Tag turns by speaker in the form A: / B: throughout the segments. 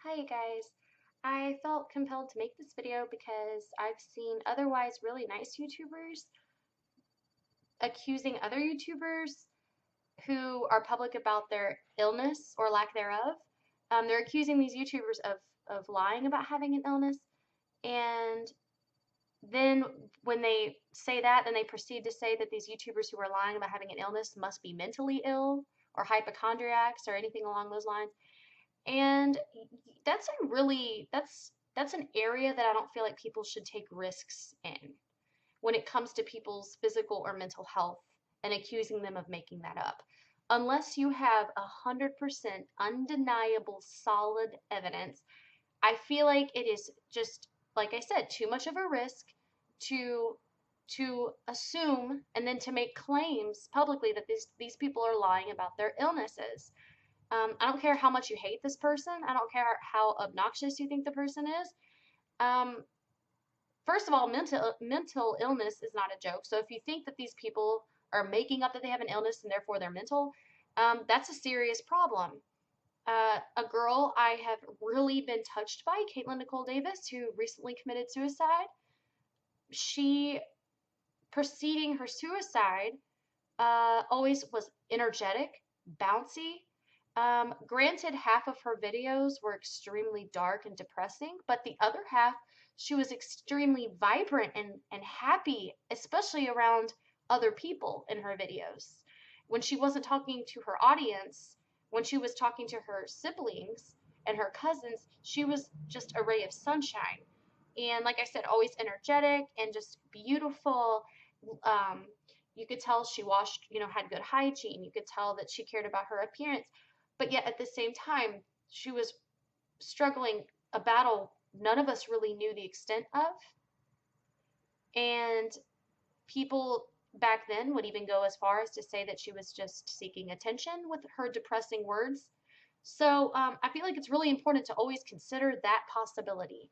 A: Hi guys. I felt compelled to make this video because I've seen otherwise really nice YouTubers accusing other YouTubers who are public about their illness or lack thereof. They're accusing these YouTubers of lying about having an illness, and then when they say that, then they proceed to say that these YouTubers who are lying about having an illness must be mentally ill or hypochondriacs or anything along those lines. And that's an area that I don't feel like people should take risks in when it comes to people's physical or mental health and accusing them of making that up. Unless you have 100% undeniable solid evidence, I feel like it is just, like I said, too much of a risk to assume and then to make claims publicly that these people are lying about their illnesses. I don't care how much you hate this person. I don't care how obnoxious you think the person is. Um, First of all, mental illness is not a joke. So if you think that these people are making up that they have an illness and therefore they're mental, that's a serious problem. A girl I have really been touched by, Caitlin Nicole Davis, who recently committed suicide. She, preceding her suicide, always was energetic, bouncy. Granted, half of her videos were extremely dark and depressing, but the other half, she was extremely vibrant and happy, especially around other people in her videos. When she wasn't talking to her audience, when she was talking to her siblings and her cousins, she was just a ray of sunshine. And like I said, always energetic and just beautiful. Um, you could tell she washed, had good hygiene. You could tell that she cared about her appearance. But yet at the same time, she was struggling a battle none of us really knew the extent of. And people back then would even go as far as to say that she was just seeking attention with her depressing words. So I feel like it's really important to always consider that possibility.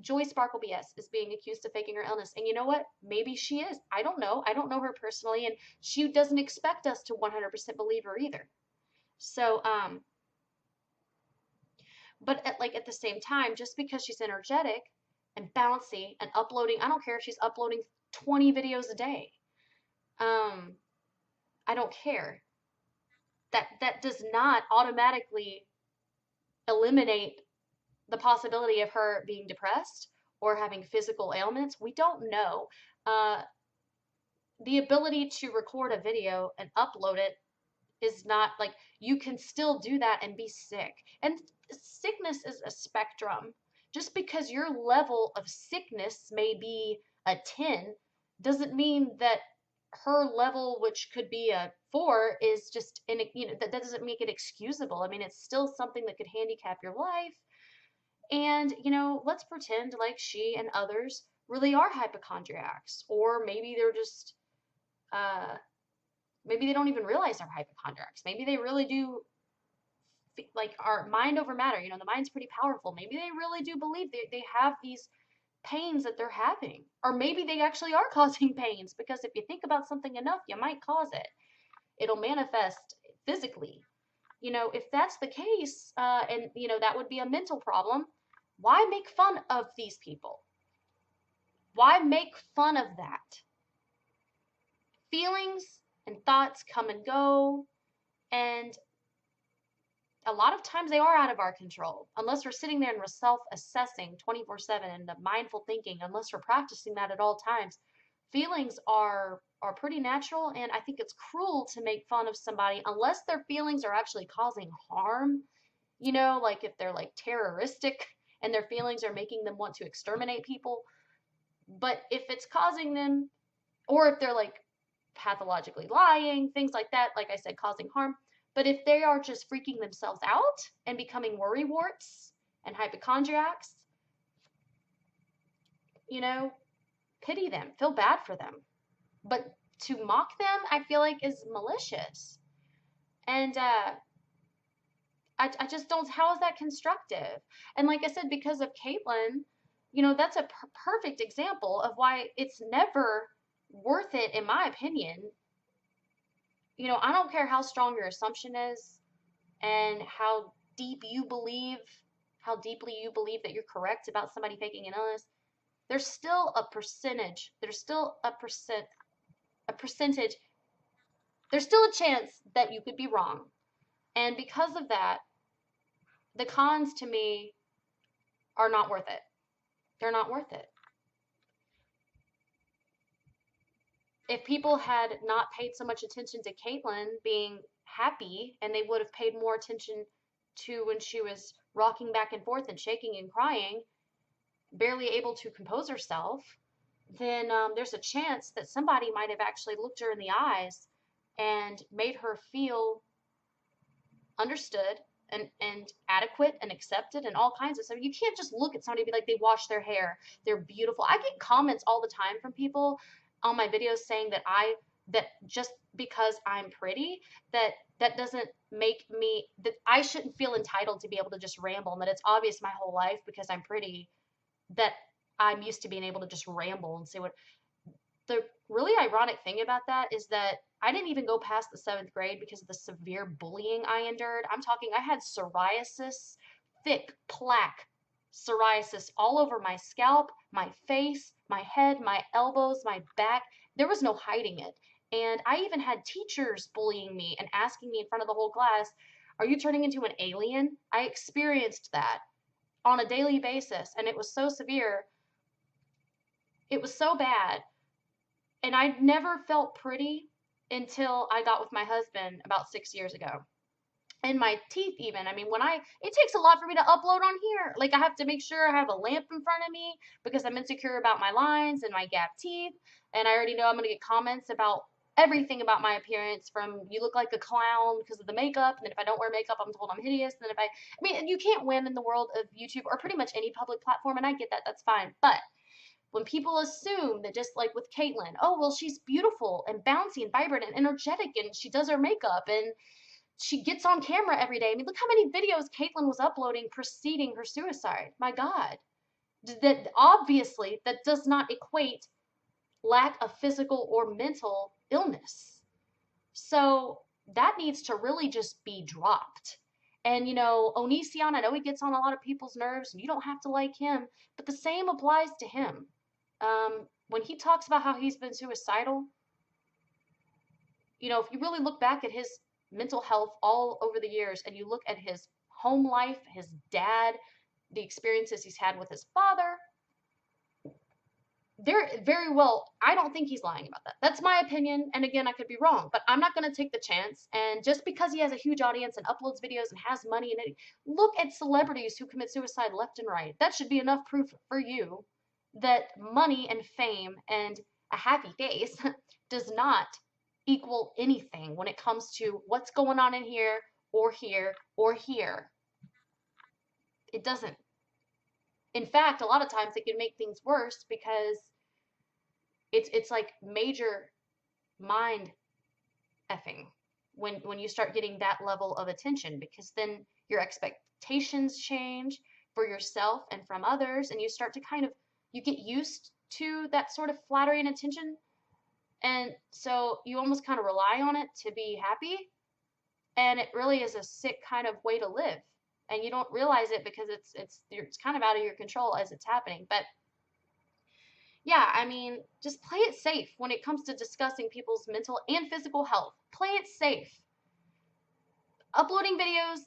A: Joy Sparkle BS is being accused of faking her illness, and you know what? Maybe she is. I don't know. I don't know her personally, and she doesn't expect us to 100% believe her either. So, but at the same time, just because she's energetic and bouncy and uploading, I don't care if she's uploading 20 videos a day. Um, I don't care. That does not automatically eliminate the possibility of her being depressed or having physical ailments. We don't know. Uh, the ability to record a video and upload it is not like you can still do that and be sick. And sickness is a spectrum. Just because your level of sickness may be a 10 doesn't mean that her level, which could be a 4, is just in that doesn't make it excusable. I mean, it's still something that could handicap your life. And let's pretend like she and others really are hypochondriacs, or maybe they're just uh, maybe they don't even realize they're hypochondriacs. Maybe they really do, like, are mind over matter. The mind's pretty powerful. Maybe they really do believe they have these pains that they're having. Or maybe they actually are causing pains, because if you think about something enough, you might cause it. It'll manifest physically. If that's the case, and, that would be a mental problem, why make fun of these people? Why make fun of that? Feelings and thoughts come and go, and a lot of times they are out of our control. Unless we're sitting there and we're self-assessing 24/7 and the mindful thinking, unless we're practicing that at all times, feelings are pretty natural, and I think it's cruel to make fun of somebody unless their feelings are actually causing harm. Like if they're like terroristic and their feelings are making them want to exterminate people. But if it's causing them, or if they're like pathologically lying, things like that, like I said, causing harm. But if they are just freaking themselves out and becoming worrywarts and hypochondriacs, you know, pity them, feel bad for them. But to mock them, I feel like is malicious. And I just don't, how is that constructive? And like I said, because of Caitlin, that's a perfect example of why it's never worth it, in my opinion. I don't care how strong your assumption is and how how deeply you believe that you're correct about somebody faking an illness, there's still a percentage, a percentage, there's still a chance that you could be wrong. And because of that, the cons to me are not worth it. They're not worth it. If people had not paid so much attention to Caitlyn being happy, and they would have paid more attention to when she was rocking back and forth and shaking and crying, barely able to compose herself, then there's a chance that somebody might have actually looked her in the eyes and made her feel understood and adequate and accepted and all kinds of stuff. You can't just look at somebody and be like, they wash their hair, they're beautiful. I get comments all the time from people on my videos saying that just because I'm pretty, that doesn't make me, that I shouldn't feel entitled to be able to just ramble, and that it's obvious my whole life because I'm pretty that I'm used to being able to just ramble and say what. The really ironic thing about that is that I didn't even go past the 7th grade because of the severe bullying I endured. I'm talking, I had psoriasis, thick plaque psoriasis all over my scalp, my face, my head, my elbows, my back. There was no hiding it. And I even had teachers bullying me and asking me in front of the whole class, "Are you turning into an alien?" I experienced that on a daily basis, and it was so severe. It was so bad. And I never felt pretty until I got with my husband about 6 years ago. And my teeth even, I mean, it takes a lot for me to upload on here. Like, I have to make sure I have a lamp in front of me because I'm insecure about my lines and my gap teeth. And I already know I'm going to get comments about everything about my appearance, from you look like a clown because of the makeup. And then if I don't wear makeup, I'm told I'm hideous. And then I mean, you can't win in the world of YouTube or pretty much any public platform. And I get that. That's fine. But when people assume that, just like with Caitlyn, oh, well, she's beautiful and bouncy and vibrant and energetic and she does her makeup and she gets on camera every day. I mean, look how many videos Caitlyn was uploading preceding her suicide. My God. That obviously that does not equate lack of physical or mental illness. So that needs to really just be dropped. And, Onision, I know he gets on a lot of people's nerves, and you don't have to like him, but the same applies to him. When he talks about how he's been suicidal, if you really look back at his mental health all over the years, and you look at his home life, his dad, the experiences he's had with his father, I don't think he's lying about that. That's my opinion, and again, I could be wrong, but I'm not going to take the chance. And just because he has a huge audience and uploads videos and has money, and look at celebrities who commit suicide left and right. That should be enough proof for you that money and fame and a happy face does not equal anything when it comes to what's going on in here or here or here. It doesn't. In fact, a lot of times it can make things worse because it's like major mind effing when you start getting that level of attention, because then your expectations change for yourself and from others, and you start to you get used to that sort of flattery and attention, and so you almost kind of rely on it to be happy, and it really is a sick kind of way to live, and you don't realize it because it's kind of out of your control as it's happening. But yeah, I mean, just play it safe when it comes to discussing people's mental and physical health. Play it safe. Uploading videos,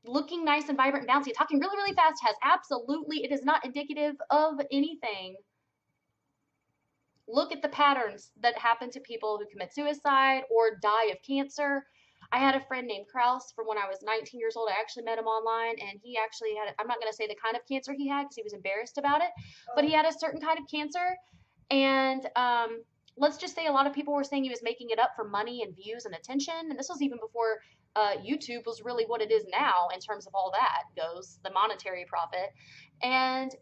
A: looking nice and vibrant and bouncy, talking really, really fast it is not indicative of anything. Look at the patterns that happen to people who commit suicide or die of cancer. I had a friend named Kraus from when I was 19 years old. I actually met him online, and he actually had, I'm not going to say the kind of cancer he had because he was embarrassed about it, but he had a certain kind of cancer. And let's just say a lot of people were saying he was making it up for money and views and attention. And this was even before YouTube was really what it is now in terms of all that goes, the monetary profit. And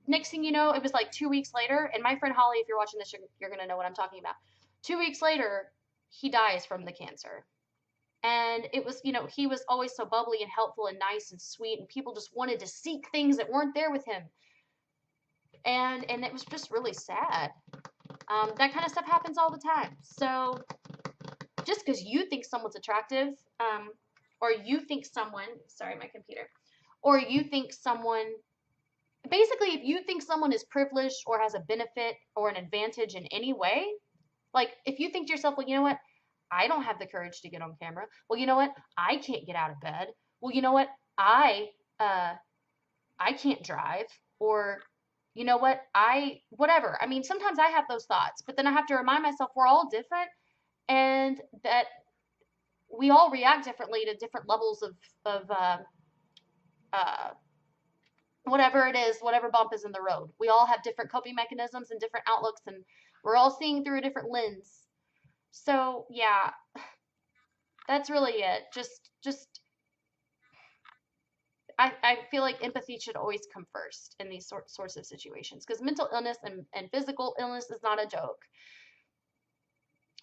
A: next thing you know, it was like 2 weeks later, and my friend Holly, if you're watching this, you're going to know what I'm talking about. 2 weeks later, he dies from the cancer. And it was, he was always so bubbly and helpful and nice and sweet, and people just wanted to seek things that weren't there with him. And it was just really sad. That kind of stuff happens all the time. So just because you think someone's attractive, or you think someone, sorry, my computer, or you think someone, basically, if you think someone is privileged or has a benefit or an advantage in any way, like if you think to yourself, well, you know what? I don't have the courage to get on camera. Well, you know what? I can't get out of bed. Well, you know what? I uh I can't drive, or you know what? Whatever. I mean, sometimes I have those thoughts, but then I have to remind myself we're all different and that we all react differently to different levels of uh whatever it is, whatever bump is in the road. We all have different coping mechanisms and different outlooks, and we're all seeing through a different lens. So, yeah, that's really it. I feel like empathy should always come first in these sorts of situations because mental illness and physical illness is not a joke.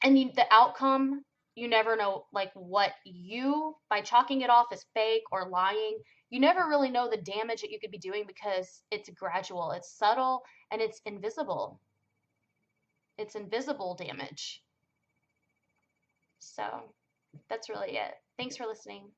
A: And the outcome, you never know, like what you, by chalking it off as fake or lying, you never really know the damage that you could be doing because it's gradual, it's subtle, and it's invisible. It's invisible damage. So that's really it. Thanks for listening.